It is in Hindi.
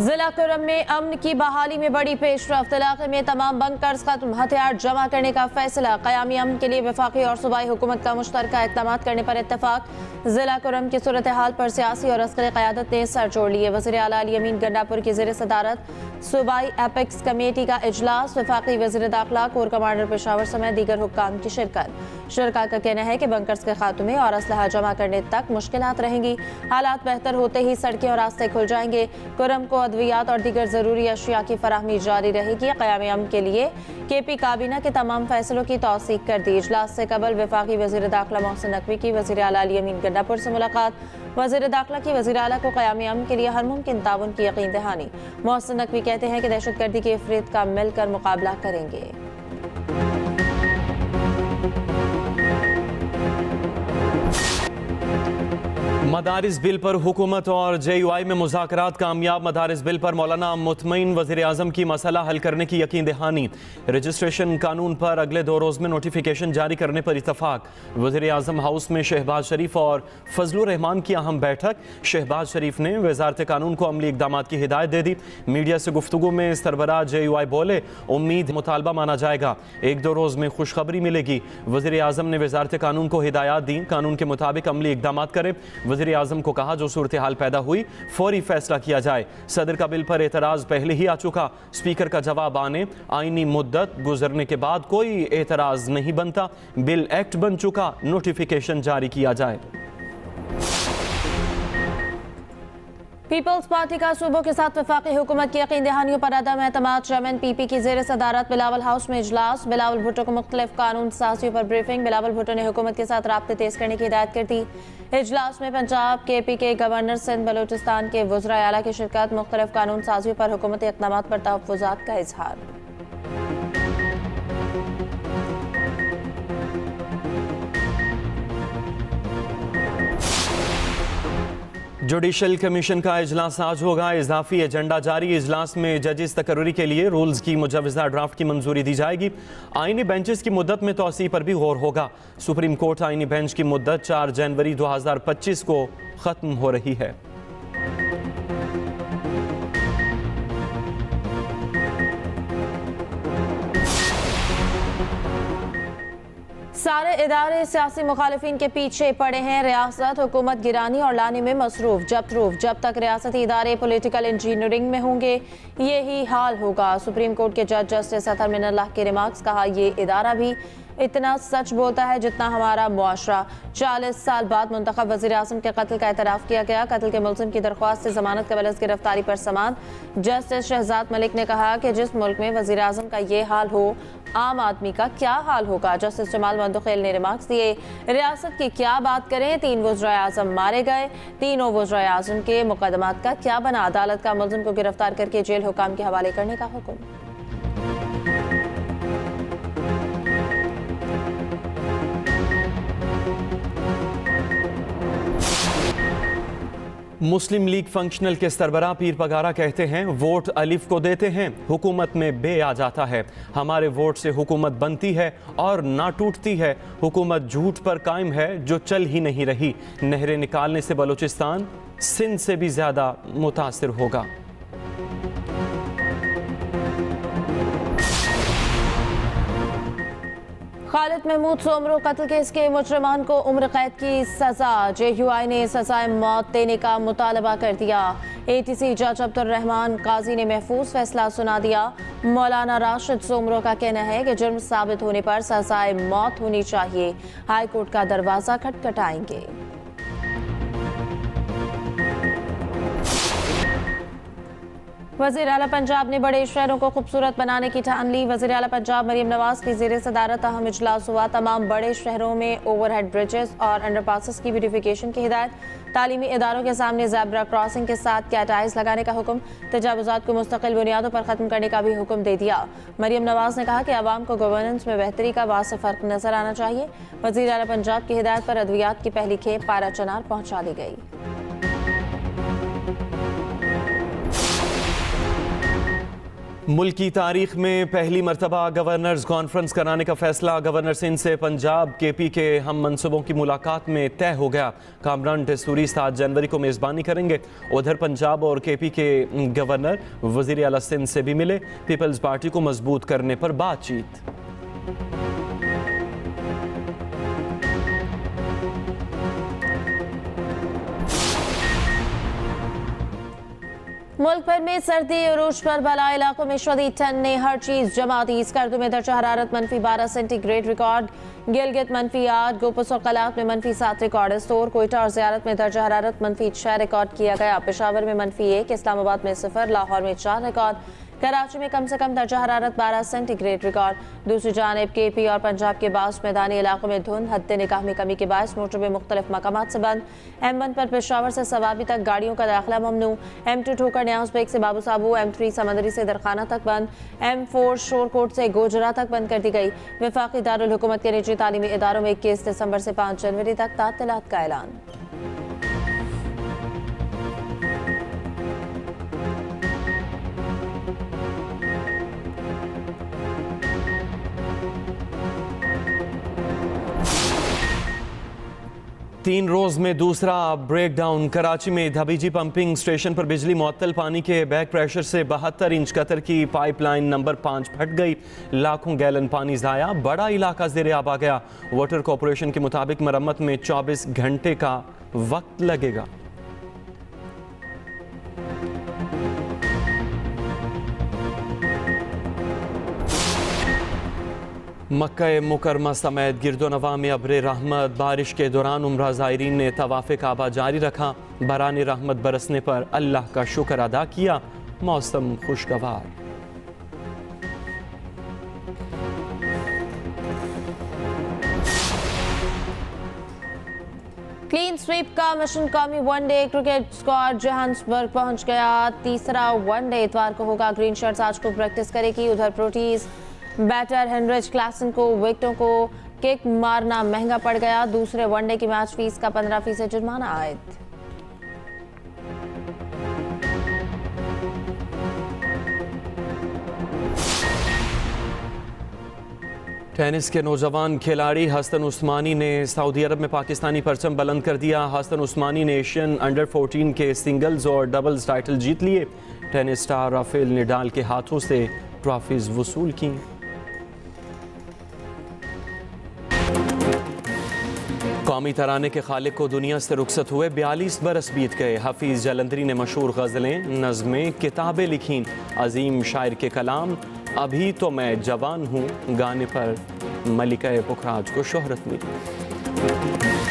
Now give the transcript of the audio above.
जिला कुरम में अमन की बहाली में बड़ी पेशरफ्त। इलाके में तमाम बंकर्स खत्म, हथियार जमा करने का फैसला। क़यामी अमन के लिए वफाकी और सूबाई हुकूमत का मुश्तरका इक़दाम करने पर इत्तफाक। जिला कुरम की सूरत हाल पर सियासी और अस्करी क़यादत ने सर जोड़ लिए। वज़ीर आला अली अमीन गंडापुर की ज़ेर सदारत सूबाई एपेक्स कमेटी का इजलास। वफाकी वज़ीर दाखिला, कोर कमांडर पेशावर समेत दीगर हुक्काम की शिरकत। शुरका का कहना है कि बंकर्स के खात्मे और असलहा जमा करने तक मुश्किलात रहेंगी। हालात बेहतर होते ही सड़कें और रास्ते खुल जाएंगे। कुरम को अद्वियात और दीगर ज़रूरी अशिया की फराहमी जारी रहेगी। क़याम अमन के लिए KP काबीना के तमाम फैसलों की तौसीक कर दी। इजलास से कबल वफाकी वज़ीर दाखिला मोहसिन नकवी की वज़ीर आला अली अमीन गंडापुर से मुलाकात। वज़ीर दाखिला की वज़ीर आला को क़याम अमन के लिए हर मुमकिन ताउन की यकीन दहानी। मोहसिन नकवी कहते हैं कि दहशतगर्दी के इफ़रीत का मिलकर मुकाबला करेंगे। मदारिस बिल पर हुकूमत और JUI में मुज़ाकरात कामयाब। मदारिस बिल पर मौलाना मुतमईन वज़ीर आज़म की मसला हल करने की यकीन दहानी। रजिस्ट्रेशन कानून पर अगले 2 रोज़ में नोटिफिकेशन जारी करने पर इत्तफाक। वज़ीर आज़म हाउस में शहबाज शरीफ और फजलुर रहमान की अहम बैठक। शहबाज शरीफ ने वज़ारत कानून को अमली इक़दामात की हिदायत दे दी। मीडिया से गुफ्तगू में सरबराह JUI बोले, उम्मीद मुतालबा माना जाएगा, 1-2 रोज़ में खुशखबरी मिलेगी। वज़ीर आज़म ने वज़ारत कानून को हिदायत दी, कानून के मुताबिक अमली इक़दामात करें। वज़ीर आज़म को कहा, जो सूरत हाल पैदा हुई फौरी फैसला किया जाए। सदर का बिल पर एतराज़ पहले ही आ चुका, स्पीकर का जवाब आने आईनी मुद्दत गुजरने के बाद कोई एतराज़ नहीं बनता। बिल एक्ट बन चुका, नोटिफिकेशन जारी किया जाए। पीपल्स पार्टी का सूबों के साथ वफाकी हुकूमत की यकीन दहानियों पर अदम एतमाद। चेयरमैन PP की ज़ेर सदारत बिलावल हाउस में इजलास। बिलावल भुट्टो को मुख्तलिफ कानून साजियों पर ब्रीफिंग। बिलावल भुट्टो ने हुकूमत के साथ राब्ते तेज करने की हिदायत कर दी। इजलास में पंजाब KP के गवर्नर सिंध बलोचिस्तान के वज़राए आला की शिरकत। मुख्तलिफ कानून साजियों पर हुकूमती इक़दामात पर तहफ़्फ़ुज़ात का इजहार। जुडिशल कमीशन का इजलास आज होगा, इजाफी एजेंडा जारी। इजलास में जजेस तकर्री के लिए रूल्स की मुजवज़ा ड्राफ्ट की मंजूरी दी जाएगी। आईनी बेंचेस की मुद्दत में तोसी पर भी गौर होगा। सुप्रीम कोर्ट आईनी बेंच की मुद्दत 4 जनवरी 2025 को ख़त्म हो रही है। सारे इदारे सियासी मुखालिफिन के पीछे पड़े हैं। रियासत हुकूमत गिरानी और लाने में मसरूफ। जब तक रियासती इदारे पॉलिटिकल इंजीनियरिंग में होंगे यही हाल होगा। सुप्रीम कोर्ट के जज जस्टिस अतहर मिनल्लाह के रिमार्क्स। कहा, ये इदारा भी इतना सच बोलता है जितना हमारा मुआशरा। 40 साल बाद मुंतखब वज़ीर आज़म के कत्ल का एतराफ़ किया गया। कत्ल के मुलज़िम की दरख्वास्त से ज़मानत कबल अज़ गिरफ्तारी पर समात। जस्टिस शहजाद मलिक ने कहा कि जिस मुल्क में वज़ीर आज़म का ये हाल हो, आम आदमी का क्या हाल होगा। जस्टिस जमाल मंदखेल ने रिमार्क्स दिए, रियासत की क्या बात करें, 3 वज़राए आज़म मारे गए, तीनों वज़राए आज़म के मुकदमात का क्या बना। अदालत का मुलज़िम को गिरफ्तार करके जेल हुकाम के हवाले करने का हुक्म। मुस्लिम लीग फंक्शनल के सरबराह पीर पगारा कहते हैं, वोट अलिफ को देते हैं, हुकूमत में बे आ जाता है। हमारे वोट से हुकूमत बनती है और ना टूटती है। हुकूमत झूठ पर कायम है जो चल ही नहीं रही। नहरें निकालने से बलूचिस्तान सिंध से भी ज़्यादा मुतासिर होगा। खालिद महमूद सोमरो कत्ल केस के मुजरिमान को उम्र कैद की सजा। JUI ने सजाए मौत देने का मुतालबा कर दिया। ATC जज अब्दुल रहमान काजी ने महफूज फैसला सुना दिया। मौलाना राशिद सोमरो का कहना है कि जुर्म साबित होने पर सजाए मौत होनी चाहिए। हाई कोर्ट का दरवाजा खटखटाएंगे। वज़ीर आला पंजाब ने बड़े शहरों को खूबसूरत बनाने की ठान ली। वज़ीर आला पंजाब मरीम नवाज की ज़ेर सदारत अहम इजलास हुआ। तमाम बड़े शहरों में ओवरहेड ब्रिजेस और अंडरपासेस की ब्यूटिफिकेशन की हिदायत। तालीमी इदारों के सामने ज़ेब्रा क्रॉसिंग के साथ कैटाइज लगाने का हुक्म। तजावुज़ात को मुस्तकिल बुनियादों पर ख़त्म करने का भी हुक्म दे दिया। मरीम नवाज ने कहा कि आवाम को गवर्नेंस में बेहतरी का वाज़ेह फ़र्क नजर आना चाहिए। वज़ीर आला पंजाब की हिदायत पर अद्वियात की पहली खेप पारा चनार पहुँचा दी गई। मुल्क की तारीख में पहली मरतबा गवर्नर्स कॉन्फ्रेंस कराने का फैसला। गवर्नर सिंध से पंजाब केपी के हम मनसूबों की मुलाकात में तय हो गया। कामरान दस्तूरी 7 जनवरी को मेज़बानी करेंगे। उधर पंजाब और केपी के गवर्नर वज़ीर आला सिंध से भी मिले। पीपल्स पार्टी को मजबूत करने पर बातचीत। मुल्क भर में सर्दी अरूज पर बला इलाकों में शदीद ठंड ने हर चीज जमा दी। स्कर्दू में दर्जा हरारत -12 सेंटीग्रेड रिकॉर्ड, गिलगित -8, गोपस और कलात में -7 रिकॉर्ड, स्टोर कोयटा और ज़ियारत में दर्जा हरारत -6 रिकॉर्ड किया गया। पेशावर में -1, इस्लामाबाद में 0, लाहौर में 4 रिकॉर्ड, कराची में कम से कम दर्जा हरारत 12 सेंटीग्रेड रिकॉर्ड। दूसरी जानिब केपी और पंजाब के बास मैदानी इलाकों में धुंध, हद निगाह में कमी के बायस मोटरवे मुख्तलिफ मकामात से बंद। M1 पर पेशावर से सवाबी तक गाड़ियों का दाखिला ममनू। M2 ठोकर न्याज बेग से बाबू साबू, M3 समंदरी से दरखाना तक बंद, M4 शोरकोट से गोजरा तक बंद कर दी गई। वफाकी दारुल हुकूमत के निजी तालीमी इदारों में 21 दिसंबर से 5 जनवरी तक तातीलात का ऐलान। तीन रोज में दूसरा ब्रेकडाउन। कराची में धबीजी पंपिंग स्टेशन पर बिजली मुअत्तल, पानी के बैक प्रेशर से 72 इंच कतर की पाइपलाइन नंबर 5 फट गई। लाखों गैलन पानी ज़ाया, बड़ा इलाका ज़ेरे आब आ गया। वाटर कॉरपोरेशन के मुताबिक मरम्मत में 24 घंटे का वक्त लगेगा। मक्का मुकरमा समेत गिरदोनवा में अब्रे रहमत। बारिश के दौरान उम्रा ज़ायरीन ने तवाफ़े काबा जारी रखा। बराने रहमत बरसने पर अल्लाह का शुक्र अदा किया। मौसम खुशगवार। क्लीन स्वीप का मिशन कौमी वनडे क्रिकेट स्क्वाड जोहान्सबर्ग पहुंच गया। तीसरा वनडे इतवार को होगा। ग्रीन शर्ट्स आज को प्रैक्टिस करेगी। उधर प्रोटीज बैटर हेनरिच क्लासन को विकेटों को किक मारना महंगा पड़ गया। दूसरे वनडे की मैच फीस का 15% जुर्माना आयद। टेनिस के नौजवान खिलाड़ी हसन उस्मानी ने सऊदी अरब में पाकिस्तानी परचम बुलंद कर दिया। हसन उस्मानी ने एशियन अंडर 14 के सिंगल्स और डबल्स टाइटल जीत लिए। टेनिस स्टार राफेल नडाल के हाथों से ट्रॉफीज वसूल की। कौमी तराने के खालिक को दुनिया से रुखसत हुए 42 बरस बीत गए। हफीज़ जलंधरी ने मशहूर गज़लें, नज़में, किताबें लिखीं। अजीम शायर के कलाम अभी तो मैं जवान हूँ गाने पर मलिका पुखराज को शोहरत मिली।